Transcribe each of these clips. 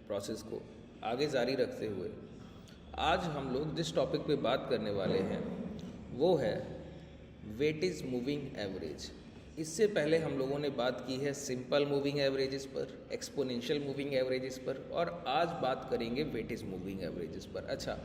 Process को आगे जारी रखते हुए आज हम लोग जिस टॉपिक पे बात करने वाले हैं वो है वेटेज मूविंग एवरेज। इससे पहले हम लोगों ने बात की है सिंपल मूविंग एवरेजेस पर, एक्सपोनेंशियल मूविंग एवरेजेस पर, और आज बात करेंगे वेटेज मूविंग एवरेजेस पर। अच्छा,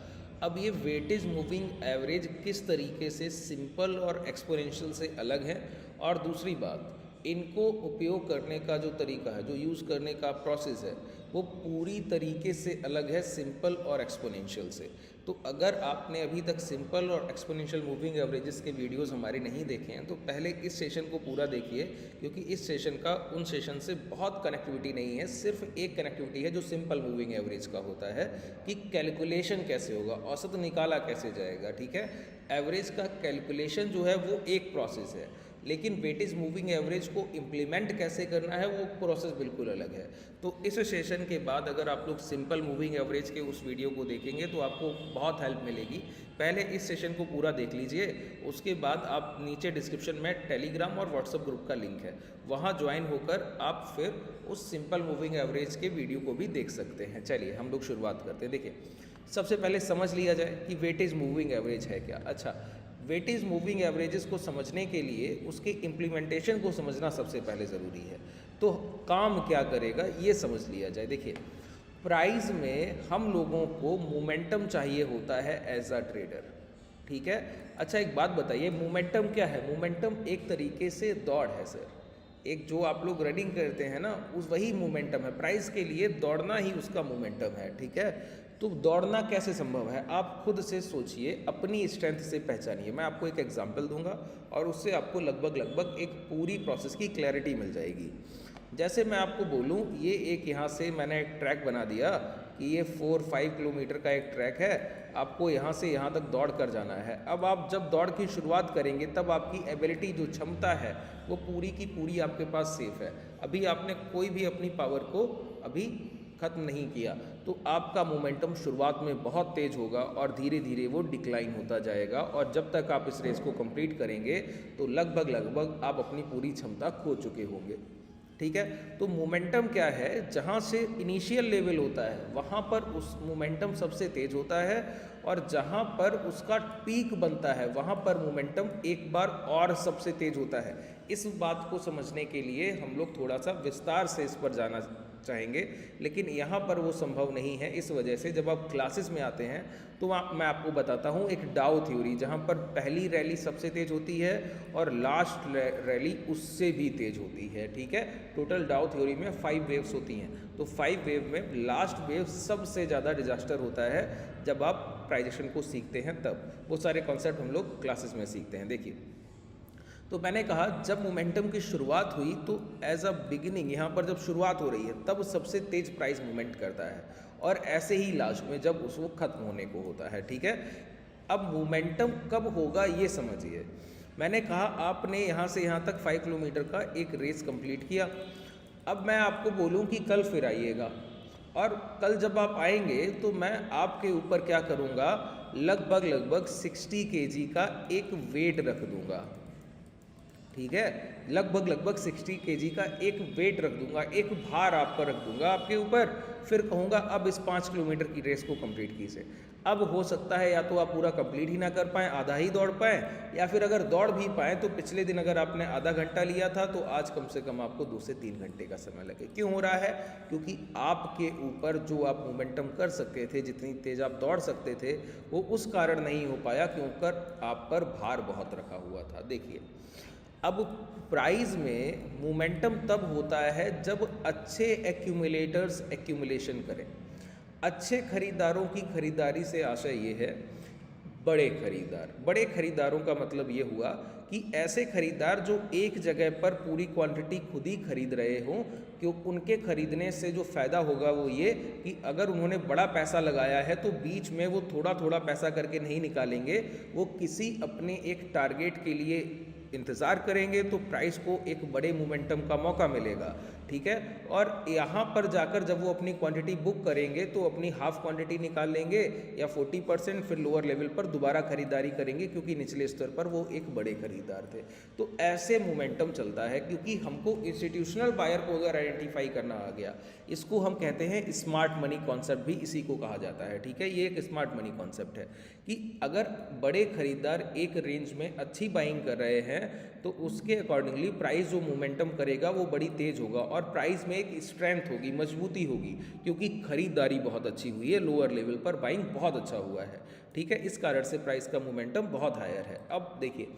अब ये वेटेज मूविंग एवरेज किस तरीके से सिंपल और एक्सपोनेंशियल से अलग है, और दूसरी बात इनको उपयोग करने का जो तरीका है, जो यूज़ करने का प्रोसेस है, वो पूरी तरीके से अलग है सिंपल और एक्सपोनेंशियल से। तो अगर आपने अभी तक सिंपल और एक्सपोनेंशियल मूविंग एवरेजेस के वीडियोस हमारे नहीं देखे हैं तो पहले इस सेशन को पूरा देखिए, क्योंकि इस सेशन का उन सेशन से बहुत कनेक्टिविटी नहीं है। सिर्फ एक कनेक्टिविटी है जो सिंपल मूविंग एवरेज का होता है कि कैलकुलेशन कैसे होगा, औसत निकाला कैसे जाएगा। ठीक है, एवरेज का कैलकुलेशन जो है वो एक प्रोसेस है, लेकिन वेटेज मूविंग एवरेज को इम्प्लीमेंट कैसे करना है वो प्रोसेस बिल्कुल अलग है। तो इस सेशन के बाद अगर आप लोग सिंपल मूविंग एवरेज के उस वीडियो को देखेंगे तो आपको बहुत हेल्प मिलेगी। पहले इस सेशन को पूरा देख लीजिए, उसके बाद आप नीचे डिस्क्रिप्शन में टेलीग्राम और व्हाट्सएप ग्रुप का लिंक है, वहाँ ज्वाइन होकर आप फिर उस सिंपल मूविंग एवरेज के वीडियो को भी देख सकते हैं। चलिए हम लोग शुरुआत करते हैं। देखिए, सबसे पहले समझ लिया जाए कि वेटेज मूविंग एवरेज है क्या। अच्छा, वेटेज मूविंग एवरेजेस को समझने के लिए उसके इम्प्लीमेंटेशन को समझना सबसे पहले ज़रूरी है। तो काम क्या करेगा ये समझ लिया जाए। देखिए, प्राइस में हम लोगों को मोमेंटम चाहिए होता है एज अ ट्रेडर। ठीक है, अच्छा एक बात बताइए, मोमेंटम क्या है? मोमेंटम एक तरीके से दौड़ है सर। एक जो आप लोग रनिंग करते हैं ना, उस वही मोमेंटम है। प्राइस के लिए दौड़ना ही उसका मोमेंटम है। ठीक है, तो दौड़ना कैसे संभव है आप खुद से सोचिए, अपनी स्ट्रेंथ से पहचानिए। मैं आपको एक एग्जांपल दूंगा और उससे आपको लगभग एक पूरी प्रोसेस की क्लैरिटी मिल जाएगी। जैसे मैं आपको बोलूं, ये एक यहाँ से मैंने एक ट्रैक बना दिया कि ये 4-5 किलोमीटर का एक ट्रैक है, आपको यहाँ से यहाँ तक दौड़ कर जाना है। अब आप जब दौड़ की शुरुआत करेंगे तब आपकी एबिलिटी, जो क्षमता है, वो पूरी की पूरी आपके पास सेफ है। अभी आपने कोई भी अपनी पावर को अभी ख़त्म नहीं किया, तो आपका मोमेंटम शुरुआत में बहुत तेज़ होगा और धीरे धीरे वो डिक्लाइन होता जाएगा, और जब तक आप इस रेस को कंप्लीट करेंगे तो लगभग आप अपनी पूरी क्षमता खो चुके होंगे। ठीक है, तो मोमेंटम क्या है? जहाँ से इनिशियल लेवल होता है वहाँ पर उस मोमेंटम सबसे तेज होता है, और जहाँ पर उसका पीक बनता है वहाँ पर मोमेंटम एक बार और सबसे तेज होता है। इस बात को समझने के लिए हम लोग थोड़ा सा विस्तार से इस पर जाना चाहेंगे, लेकिन यहाँ पर वो संभव नहीं है। इस वजह से जब आप क्लासेस में आते हैं तो मैं आपको बताता हूँ एक डाउ थ्योरी, जहाँ पर पहली रैली सबसे तेज़ होती है और लास्ट रैली उससे भी तेज़ होती है। ठीक है, टोटल डाउ थ्योरी में 5 वेव्स होती हैं, तो 5 वेव में लास्ट वेव सबसे ज़्यादा डिजास्टर होता है जब आप प्राइजेशन को सीखते हैं तब। वो सारे कॉन्सेप्ट हम लोग क्लासेस में सीखते हैं। देखिए, तो मैंने कहा जब मोमेंटम की शुरुआत हुई तो एज अ बिगिनिंग, यहाँ पर जब शुरुआत हो रही है तब सबसे तेज प्राइस मूवमेंट करता है, और ऐसे ही लास्ट में जब उसको खत्म होने को होता है। ठीक है, अब मोमेंटम कब होगा ये समझिए। मैंने कहा आपने यहाँ से यहाँ तक 5 किलोमीटर का एक रेस कंप्लीट किया। अब मैं आपको बोलूँ कि कल फिर आइएगा, और कल जब आप आएंगे तो मैं आपके ऊपर क्या करूँगा, लगभग 60 केजी का एक वेट रख दूँगा। ठीक है, लगभग 60 केजी का एक वेट रख दूंगा, एक भार आप पर रख दूंगा आपके ऊपर। फिर कहूँगा अब इस 5 किलोमीटर की रेस को कंप्लीट कीजिए। अब हो सकता है या तो आप पूरा कंप्लीट ही ना कर पाएँ, आधा ही दौड़ पाएँ, या फिर अगर दौड़ भी पाएँ तो पिछले दिन अगर आपने आधा घंटा लिया था तो आज कम से कम आपको 2 से 3 घंटे का समय लगे। क्यों हो रहा है? क्योंकि आपके ऊपर जो आप मोमेंटम कर सकते थे, जितनी तेज़ आप दौड़ सकते थे, वो उस कारण नहीं हो पाया क्योंकि आप पर भार बहुत रखा हुआ था। देखिए, अब प्राइस में मोमेंटम तब होता है जब अच्छे एक्यूमुलेटर्स एक्यूमुलेशन करें। अच्छे खरीदारों की खरीदारी से आशय ये है बड़े खरीदार। बड़े खरीदारों का मतलब ये हुआ कि ऐसे खरीदार जो एक जगह पर पूरी क्वांटिटी खुद ही खरीद रहे हों, क्यों उनके खरीदने से जो फ़ायदा होगा वो ये कि अगर उन्होंने बड़ा पैसा लगाया है तो बीच में वो थोड़ा थोड़ा पैसा करके नहीं निकालेंगे, वो किसी अपने एक टारगेट के लिए इंतज़ार करेंगे तो प्राइस को एक बड़े मोमेंटम का मौका मिलेगा, ठीक है। और यहाँ पर जाकर जब वो अपनी क्वांटिटी बुक करेंगे तो अपनी हाफ क्वांटिटी निकाल लेंगे या 40%, फिर लोअर लेवल पर दोबारा खरीदारी करेंगे क्योंकि निचले स्तर पर वो एक बड़े खरीदार थे। तो ऐसे मोमेंटम चलता है, क्योंकि हमको इंस्टीट्यूशनल बायर को अगर आइडेंटिफाई करना आ गया, इसको हम कहते हैं स्मार्ट मनी कॉन्सेप्ट, भी इसी को कहा जाता है, ठीक है। ये एक स्मार्ट मनी कॉन्सेप्ट है कि अगर बड़े खरीदार एक रेंज में अच्छी बाइंग कर रहे हैं तो उसके अकॉर्डिंगली प्राइस जो मोमेंटम करेगा वो बड़ी तेज होगा और प्राइस में एक स्ट्रेंथ होगी, मजबूती होगी, क्योंकि खरीदारी बहुत अच्छी हुई है, लोअर लेवल पर बाइंग बहुत अच्छा हुआ है, ठीक है। इस कारण से प्राइस का मोमेंटम बहुत हायर है। अब देखिए,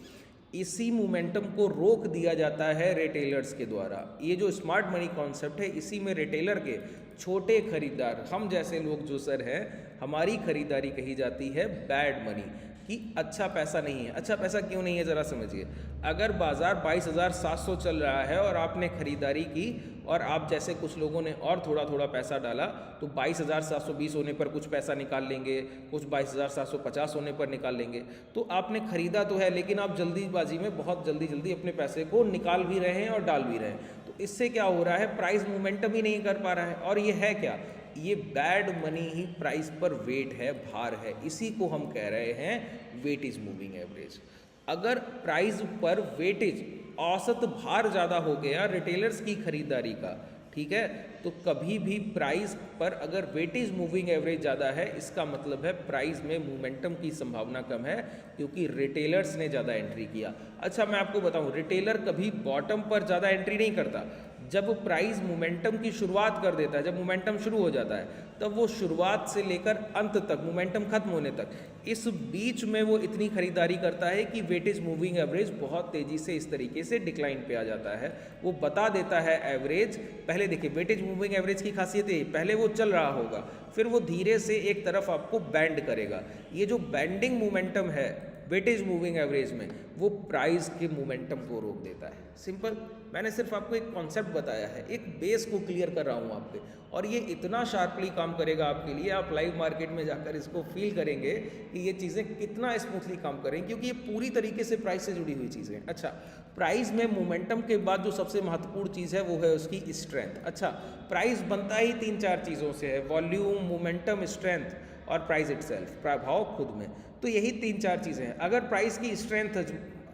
इसी मोमेंटम को रोक दिया जाता है रिटेलर्स के द्वारा। ये जो स्मार्ट मनी कॉन्सेप्ट है, इसी में रिटेलर के छोटे खरीदार, हम जैसे लोग जो सर हैं, हमारी खरीदारी कही जाती है बैड मनी, कि अच्छा पैसा नहीं है। अच्छा पैसा क्यों नहीं है, ज़रा समझिए। अगर बाज़ार 22,700 चल रहा है और आपने खरीदारी की और आप जैसे कुछ लोगों ने और थोड़ा थोड़ा पैसा डाला तो 22,720 होने पर कुछ पैसा निकाल लेंगे, कुछ 22,750 होने पर निकाल लेंगे। तो आपने खरीदा तो है, लेकिन आप जल्दीबाजी में बहुत जल्दी जल्दी अपने पैसे को निकाल भी रहे हैं और डाल भी रहे हैं। तो इससे क्या हो रहा है, प्राइस मोमेंटम ही नहीं कर पा रहा है। और ये है क्या, ये बैड मनी ही प्राइस पर वेट है, भार है। इसी को हम कह रहे हैं वेट इज मूविंग एवरेज। अगर प्राइस पर वेटेज, औसत भार ज़्यादा हो गया रिटेलर्स की खरीदारी का, ठीक है, तो कभी भी प्राइस पर अगर वेटेज मूविंग एवरेज ज़्यादा है, इसका मतलब है प्राइस में मोमेंटम की संभावना कम है, क्योंकि रिटेलर्स ने ज़्यादा एंट्री किया। अच्छा, मैं आपको बताऊं, रिटेलर कभी बॉटम पर ज़्यादा एंट्री नहीं करता। जब प्राइस मोमेंटम की शुरुआत कर देता है, जब मोमेंटम शुरू हो जाता है, तब वो शुरुआत से लेकर अंत तक, मोमेंटम खत्म होने तक, इस बीच में वो इतनी खरीदारी करता है कि वेटेज मूविंग एवरेज बहुत तेज़ी से इस तरीके से डिक्लाइन पे आ जाता है। वो बता देता है एवरेज। पहले देखिए, वेटेज मूविंग एवरेज की खासियत है, पहले वो चल रहा होगा, फिर वो धीरे से एक तरफ आपको बैंड करेगा। ये जो बैंडिंग मोमेंटम है वेटेज मूविंग एवरेज में, वो प्राइस के मोमेंटम को रोक देता है। सिंपल, मैंने सिर्फ आपको एक कॉन्सेप्ट बताया है, एक बेस को क्लियर कर रहा हूँ आपके, और ये इतना शार्पली काम करेगा आपके लिए, आप लाइव मार्केट में जाकर इसको फील करेंगे कि ये चीज़ें कितना स्मूथली काम करें, क्योंकि ये पूरी तरीके से प्राइस से जुड़ी हुई चीज़ें हैं। अच्छा, प्राइस में मोमेंटम के बाद जो सबसे महत्वपूर्ण चीज़ है वो है उसकी स्ट्रेंथ। अच्छा, प्राइस बनता ही 3-4 चीज़ों से है, वॉल्यूम, मोमेंटम, स्ट्रेंथ और प्राइस इटसेल्फ, प्रभाव खुद में। तो यही 3-4 चीज़ें हैं। अगर प्राइस की स्ट्रेंथ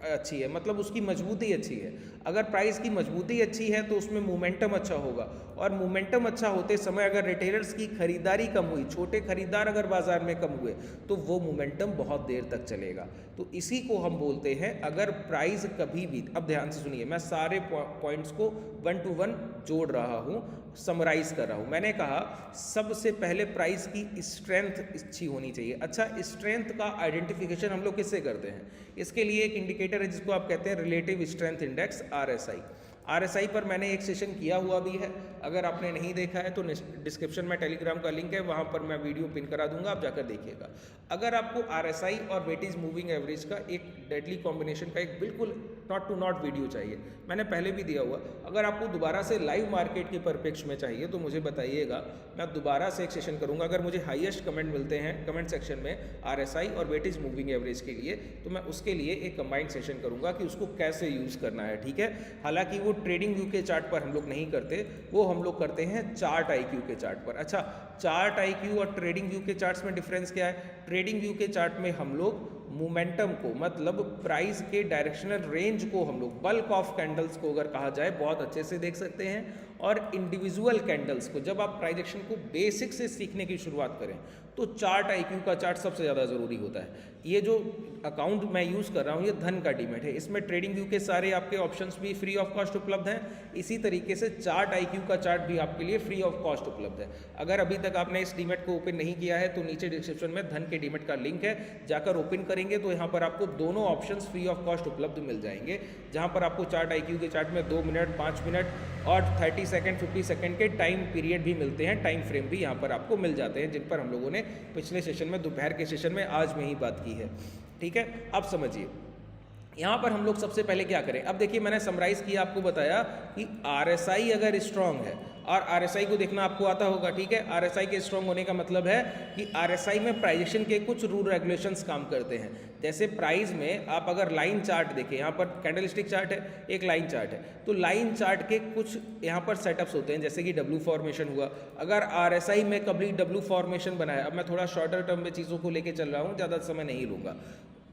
अच्छी है, मतलब उसकी मजबूती अच्छी है, अगर प्राइस की मजबूती अच्छी है तो उसमें मोमेंटम अच्छा होगा, और मोमेंटम अच्छा होते समय अगर रिटेलर्स की खरीदारी कम हुई, छोटे खरीदार अगर बाजार में कम हुए, तो वो मोमेंटम बहुत देर तक चलेगा। तो इसी को हम बोलते हैं, अगर प्राइस कभी भी, अब ध्यान से सुनिए, मैं सारे पॉइंट्स को 1 to 1 जोड़ रहा हूँ, समराइज कर रहा हूँ। मैंने कहा सबसे पहले प्राइस की स्ट्रेंथ अच्छी होनी चाहिए। अच्छा, स्ट्रेंथ का आइडेंटिफिकेशन हम लोग किससे करते हैं? इसके लिए एक इंडिकेटर है जिसको आप कहते हैं relative strength index, RSI। RSI पर मैंने एक सेशन किया हुआ भी है, अगर आपने नहीं देखा है तो डिस्क्रिप्शन में टेलीग्राम का लिंक है, वहाँ पर मैं वीडियो पिन करा दूंगा, आप जाकर देखिएगा। अगर आपको RSI और वेटेज मूविंग एवरेज का एक डेडली कॉम्बिनेशन का एक बिल्कुल नॉट टू नॉट वीडियो चाहिए, मैंने पहले भी दिया हुआ, अगर आपको दोबारा से लाइव मार्केट के परिप्रेक्ष्य में चाहिए तो मुझे बताइएगा, मैं दोबारा से एक सेशन करूँगा। अगर मुझे हाईएस्ट कमेंट मिलते हैं कमेंट सेक्शन में RSI और वेटेज मूविंग एवरेज के लिए, तो मैं उसके लिए एक कंबाइंड सेशन करूँगा कि उसको कैसे यूज़ करना है, ठीक है। हालांकि वो ट्रेडिंग व्यू के चार्ट पर हम लोग नहीं करते, वो हम लोग करते हैं चार्ट IQ के चार्ट पर। अच्छा, चार्ट IQ और ट्रेडिंग व्यू के चार्ट्स में डिफरेंस क्या है? ट्रेडिंग व्यू के चार्ट में हम लोग मोमेंटम को, मतलब प्राइस के डायरेक्शनल रेंज को, हम लोग बल्क ऑफ कैंडल्स को अगर कहा जाए बहुत अच्छे से देख सकते हैं, और इंडिविजुअल कैंडल्स को, जब आप प्राइस एक्शन को बेसिक से सीखने की शुरुआत करें तो चार्ट IQ का चार्ट सबसे ज़्यादा ज़रूरी होता है। ये जो अकाउंट मैं यूज़ कर रहा हूँ, ये धन का डीमेट है, इसमें ट्रेडिंग व्यू के सारे आपके ऑप्शंस भी फ्री ऑफ कॉस्ट उपलब्ध हैं। इसी तरीके से चार्ट IQ का चार्ट भी आपके लिए फ्री ऑफ कॉस्ट उपलब्ध है। अगर अभी तक आपने इस डीमेट को ओपन नहीं किया है तो नीचे डिस्क्रिप्शन में धन के डीमेट का लिंक है, जाकर ओपन करेंगे तो यहाँ पर आपको दोनों ऑप्शंस फ्री ऑफ कॉस्ट उपलब्ध मिल जाएंगे, जहाँ पर आपको चार्ट IQ के चार्ट में 2 मिनट, 5 मिनट और 30 सेकेंड, 50 सेकेंड के टाइम पीरियड भी मिलते हैं, टाइम फ्रेम भी यहाँ पर आपको मिल जाते हैं, जिन पर हम लोगों ने पिछले सेशन में, दोपहर के सेशन में आज में ही बात की है, ठीक है। अब समझिए, यहाँ पर हम लोग सबसे पहले क्या करें। अब देखिए, मैंने समराइज किया, आपको बताया कि RSI अगर स्ट्रांग है, और आरएसआई को देखना आपको आता होगा, ठीक है। आरएसआई के स्ट्रॉन्ग होने का मतलब है कि आरएसआई में प्राइजेशन के कुछ रूल रेगुलेशंस काम करते हैं। जैसे प्राइस में आप अगर लाइन चार्ट देखें, यहाँ पर कैंडलस्टिक चार्ट है, एक लाइन चार्ट है, तो लाइन चार्ट के कुछ यहाँ पर सेटअप्स होते हैं, जैसे कि डब्ल्यू फॉर्मेशन हुआ। अगर आरएसआई में कभी डब्ल्यू फॉर्मेशन बनाया, अब मैं थोड़ा शॉर्टर टर्म में चीज़ों को लेके चल रहा हूँ, ज़्यादा समय नहीं लूँगा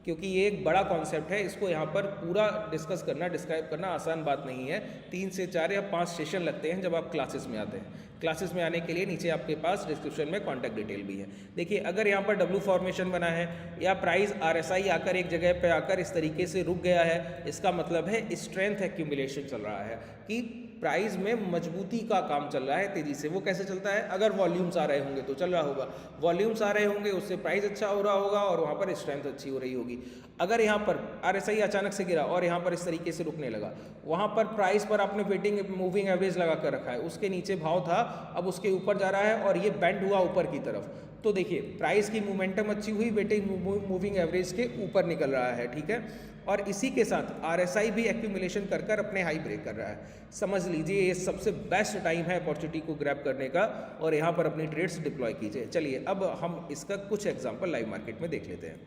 क्योंकि ये एक बड़ा कॉन्सेप्ट है, इसको यहाँ पर पूरा डिस्कस करना, डिस्क्राइब करना आसान बात नहीं है। 3 से 4 या 5 सेशन लगते हैं जब आप क्लासेस में आते हैं। क्लासेस में आने के लिए नीचे आपके पास डिस्क्रिप्शन में कॉन्टैक्ट डिटेल भी है। देखिए, अगर यहाँ पर डब्ल्यू फॉर्मेशन बना है या प्राइस आरएसआई आकर एक जगह पे आकर इस तरीके से रुक गया है, इसका मतलब है स्ट्रेंथ एक्यूमुलेशन चल रहा है कि प्राइस में मजबूती का काम चल रहा है तेजी से। वो कैसे चलता है? अगर वॉल्यूम्स आ रहे होंगे तो चल रहा होगा, वॉल्यूम्स आ रहे होंगे उससे प्राइस अच्छा हो रहा होगा और वहाँ पर स्ट्रेंथ अच्छी हो रही होगी। अगर यहाँ पर आरएसआई अचानक से गिरा और यहाँ पर इस तरीके से रुकने लगा, वहाँ पर प्राइस पर आपने वेटिंग मूविंग एवरेज लगा कर रखा है, उसके नीचे भाव था, अब उसके ऊपर जा रहा है और ये बेंड हुआ ऊपर की तरफ, तो देखिए प्राइस की मोमेंटम अच्छी हुई, वेटिंग मूविंग एवरेज के ऊपर निकल रहा है, ठीक है। और इसी के साथ आरएसआई भी एक्यूमुलेशन कर कर अपने हाई ब्रेक कर रहा है। समझ लीजिए ये सबसे बेस्ट टाइम है अपॉर्चुनिटी को ग्रैब करने का और यहाँ पर अपनी ट्रेड्स डिप्लॉय कीजिए। चलिए अब हम इसका कुछ एग्जांपल लाइव मार्केट में देख लेते हैं।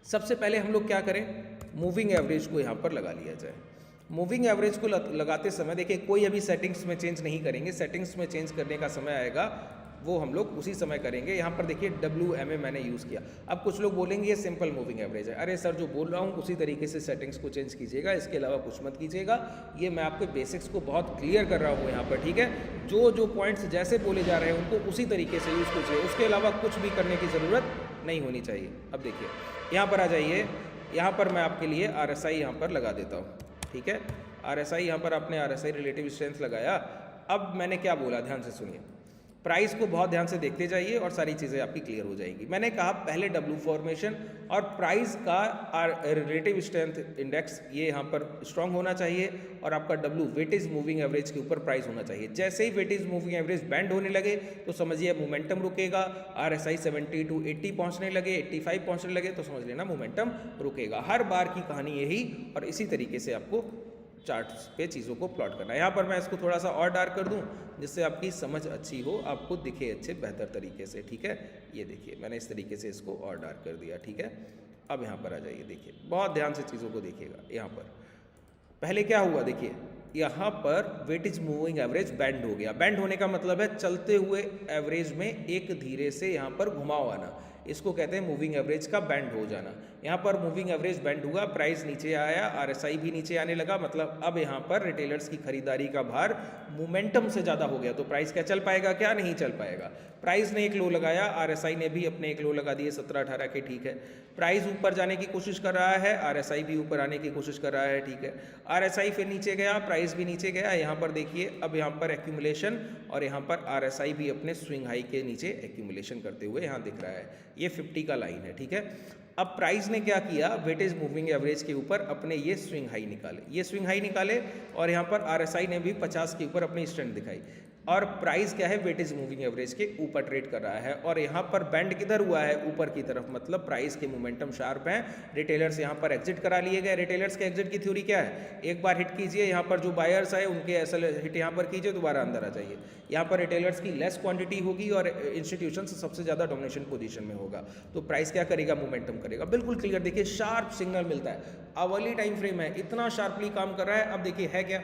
सबसे पहले हम लोग क्या करें, मूविंग एवरेज को यहाँ पर लगा लिया जाए। मूविंग एवरेज को लगाते समय देखिए कोई अभी सेटिंग्स में चेंज नहीं करेंगे, सेटिंग्स में चेंज करने का समय आएगा वो हम लोग उसी समय करेंगे। यहाँ पर देखिए WMA मैंने यूज़ किया। अब कुछ लोग बोलेंगे ये सिंपल मूविंग एवरेज है। अरे सर, जो बोल रहा हूँ उसी तरीके से सेटिंग्स को चेंज कीजिएगा, इसके अलावा कुछ मत कीजिएगा। ये मैं आपके बेसिक्स को बहुत क्लियर कर रहा हूँ यहाँ पर, ठीक है। जो पॉइंट्स जैसे बोले जा रहे हैं उनको उसी तरीके से यूज़ कीजिए, उसके अलावा कुछ भी करने की ज़रूरत नहीं होनी चाहिए। अब देखिए यहाँ पर आ जाइए, यहाँ पर मैं आपके लिए RSI यहाँ पर लगा देता हूँ, ठीक है। RSI यहाँ पर आपने RSI रिलेटिव स्ट्रेंथ लगाया। अब मैंने क्या बोला, ध्यान से सुनिए। प्राइस को बहुत ध्यान से देखते जाइए और सारी चीज़ें आपकी क्लियर हो जाएंगी। मैंने कहा पहले डब्ल्यू फॉर्मेशन और प्राइस का रिलेटिव स्ट्रेंथ इंडेक्स ये यहाँ पर स्ट्रांग होना चाहिए और आपका डब्ल्यू वेटेज मूविंग एवरेज के ऊपर प्राइस होना चाहिए। जैसे ही वेटेज मूविंग एवरेज बैंड होने लगे तो समझिए मोमेंटम रुकेगा। RSI 70 to 80 पहुँचने लगे, 85 पहुँचने लगे तो समझ लेना मोमेंटम रुकेगा। हर बार की कहानी यही, और इसी तरीके से आपको चार्ट्स पे चीज़ों को प्लॉट करना है। यहाँ पर मैं इसको थोड़ा सा और डार्क कर दूँ जिससे आपकी समझ अच्छी हो, आपको दिखे अच्छे बेहतर तरीके से, ठीक है। ये देखिए मैंने इस तरीके से इसको और डार्क कर दिया, ठीक है। अब यहाँ पर आ जाइए, देखिए बहुत ध्यान से चीज़ों को देखिएगा। यहाँ पर पहले क्या हुआ, देखिए यहाँ पर वेटेज मूविंग एवरेज बैंड हो गया। बैंड होने का मतलब है चलते हुए एवरेज में एक धीरे से यहाँ पर घुमाव आना, इसको कहते हैं मूविंग एवरेज का बैंड हो जाना। यहाँ पर मूविंग एवरेज बैंड हुआ, प्राइस नीचे आया, RSI भी नीचे आने लगा, मतलब अब यहाँ पर रिटेलर्स की खरीदारी का भार मोमेंटम से ज़्यादा हो गया। तो प्राइस क्या चल पाएगा, क्या नहीं चल पाएगा। प्राइस ने एक लो लगाया, RSI ने भी अपने एक लो लगा दिए 17-18 के, ठीक है। प्राइस ऊपर जाने की कोशिश कर रहा है, RSI भी ऊपर आने की कोशिश कर रहा है, ठीक है। RSI फिर नीचे गया, प्राइस भी नीचे गया। यहाँ पर देखिए अब यहाँ पर एक्यूमुलेशन और यहाँ पर RSI भी अपने स्विंग हाई के नीचे एक्यूमुलेशन करते हुए यहाँ दिख रहा है। ये 50 का लाइन है, ठीक है। अब प्राइस ने क्या किया, वेटेज मूविंग एवरेज के ऊपर अपने ये स्विंग हाई निकाले, ये स्विंग हाई निकाले और यहाँ पर RSI ने भी 50 के ऊपर अपनी स्ट्रेंथ दिखाई और प्राइस क्या है, वेटेज मूविंग एवरेज के ऊपर ट्रेड कर रहा है। और यहाँ पर बैंड किधर हुआ है, ऊपर की तरफ, मतलब प्राइस के मोमेंटम शार्प है। रिटेलर्स यहाँ पर एग्जिट करा लिए गए। रिटेलर्स के एग्जिट की थ्योरी क्या है, एक बार हिट कीजिए, यहाँ पर जो बायर्स आए उनके एसएल हिट यहाँ पर कीजिए, दोबारा अंदर आ जाइए। यहाँ पर रिटेलर्स की लेस क्वांटिटी होगी और इंस्टीट्यूशन सबसे ज़्यादा डोमिनेशन पोजीशन में होगा, तो प्राइस क्या करेगा, मोमेंटम करेगा। बिल्कुल क्लियर, देखिए शार्प सिग्नल मिलता है। अवर्ली टाइम फ्रेम है, इतना शार्पली काम कर रहा है। अब देखिए है क्या,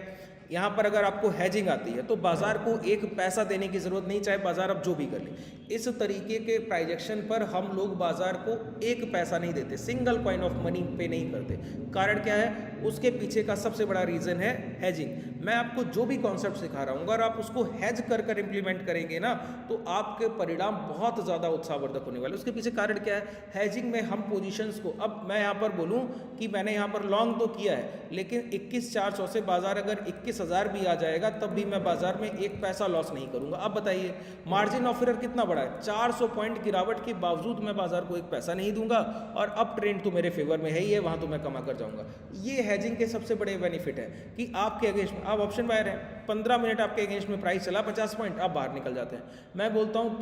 यहाँ पर अगर आपको हैजिंग आती है तो बाजार को एक पैसा देने की जरूरत नहीं, चाहे बाजार अब जो भी कर ले। इस तरीके के प्राइजेक्शन पर हम लोग बाजार को एक पैसा नहीं देते, सिंगल कॉइन ऑफ मनी पे नहीं करते। कारण क्या है, उसके पीछे का सबसे बड़ा रीजन है हैजिंग। मैं आपको जो भी कॉन्सेप्ट सिखा रहा हूँ, अगर आप उसको हैज कर कर इंप्लीमेंट करेंगे ना तो आपके परिणाम बहुत ज़्यादा उत्साहवर्धक होने वाले। उसके पीछे कारण क्या है, हैजिंग में हम पोजीशंस को, अब मैं यहाँ पर बोलूँ कि मैंने यहाँ पर लॉन्ग तो किया है, लेकिन 21,400 से बाजार अगर 21,000 भी आ जाएगा तब भी मैं बाजार में एक पैसा लॉस नहीं करूँगा। अब बताइए मार्जिन ऑफ एरर कितना बड़ा है, 400 पॉइंट गिरावट के बावजूद मैं बाजार को एक पैसा नहीं दूंगा और अब ट्रेंड तो मेरे फेवर में है ही है, वहाँ तो मैं कमा कर जाऊँगा। ये हैजिंग के सबसे बड़े बेनिफिट है कि आपके अगेंस्ट में, आप ऑप्शन बायर हैं, 15 मिनट आपके अगेंस्ट में प्राइस चला 50 पॉइंट, आप बाहर निकल जाते हैं। मैं बोलता हूँ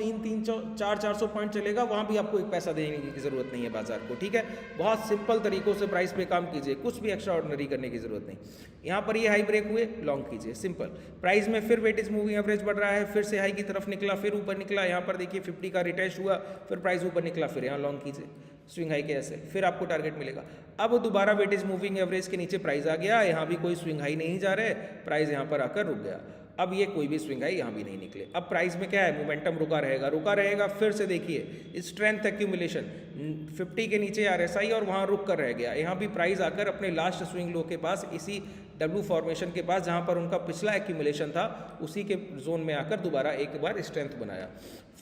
400 पॉइंट चलेगा, वहाँ भी आपको एक पैसा देने की जरूरत नहीं है बाजार को, ठीक है। बहुत सिंपल तरीकों से प्राइस पे काम कीजिए, कुछ भी एक्स्ट्रा ऑर्डिनरी करने की जरूरत नहीं। यहाँ पर ये हाई ब्रेक हुए, लॉन्ग कीजिए, सिंपल। प्राइस में फिर वेटेज मूविंग एवरेज बढ़ रहा है, फिर से हाई की तरफ निकला, फिर ऊपर निकला, यहाँ पर देखिए 50 का रिटेस्ट हुआ, फिर प्राइस ऊपर निकला, फिर यहाँ लॉन्ग कीजिए स्विंग हाई के ऐसे, फिर आपको टारगेट मिलेगा। अब दोबारा वेटेज मूविंग एवरेज के नीचे प्राइस आ गया, यहाँ भी कोई स्विंग हाई नहीं जा रहे, प्राइस यहाँ पर आकर रुक गया। अब ये कोई भी स्विंग हाई यहाँ भी नहीं निकले। अब प्राइस में क्या है, मोमेंटम रुका रहेगा। फिर से देखिए स्ट्रेंथ एक्यूमुलेशन 50 के नीचे RSI और वहाँ रुक कर रह गया। यहाँ भी प्राइस आकर अपने लास्ट स्विंग लो के पास, इसी डब्ल्यू फॉर्मेशन के पास जहाँ पर उनका पिछला एक्यूमुलेशन था, उसी के जोन में आकर दोबारा एक बार स्ट्रेंथ बनाया।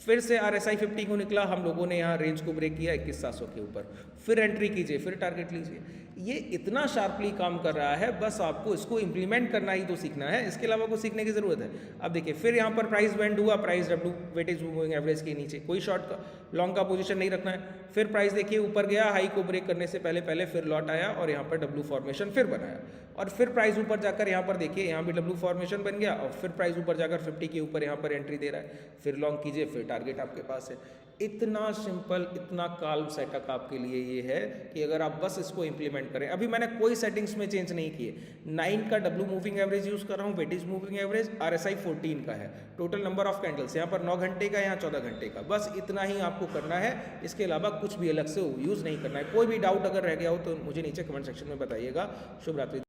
फिर से RSI 50 को निकला, हम लोगों ने यहाँ रेंज को ब्रेक किया 21,700 के ऊपर, फिर एंट्री कीजिए, फिर टारगेट लीजिए। ये इतना शार्पली काम कर रहा है, बस आपको इसको इंप्लीमेंट करना ही तो सीखना है, इसके अलावा कुछ सीखने की जरूरत है। अब देखिए फिर यहाँ पर प्राइस बेंड हुआ, price W weightage moving average के नीचे, कोई शॉर्ट का लॉन्ग का पोजीशन नहीं रखना है। फिर प्राइस देखिए ऊपर गया, हाई को ब्रेक करने से पहले फिर लॉट आया और यहाँ पर डब्ल्यू फॉर्मेशन फिर बनाया, और फिर प्राइस ऊपर जाकर यहाँ पर देखिए यहाँ भी डब्ल्यू फॉर्मेशन बन गया, और फिर प्राइस ऊपर जाकर 50 के ऊपर यहाँ पर एंट्री दे रहा है, फिर लॉन्ग कीजिए, फिर टारगेट आपके पास है। इतना सिंपल, इतना काल्म सेटअप आपके लिए ये है कि अगर आप बस इसको इंप्लीमेंट करें। अभी मैंने कोई सेटिंग्स में चेंज नहीं किए, 9 का डब्ल्यू मूविंग एवरेज यूज़ कर रहा हूँ, वेटेज मूविंग एवरेज, RSI 14 का है, टोटल नंबर ऑफ कैंडल्स यहाँ पर 9 घंटे का, यहाँ 14 घंटे का, बस इतना ही आपको करना है। इसके अलावा कुछ भी अलग से यूज़ नहीं करना है। कोई भी डाउट अगर रह गया हो तो मुझे नीचे कमेंट सेक्शन में बताइएगा। शुभ रात्रि।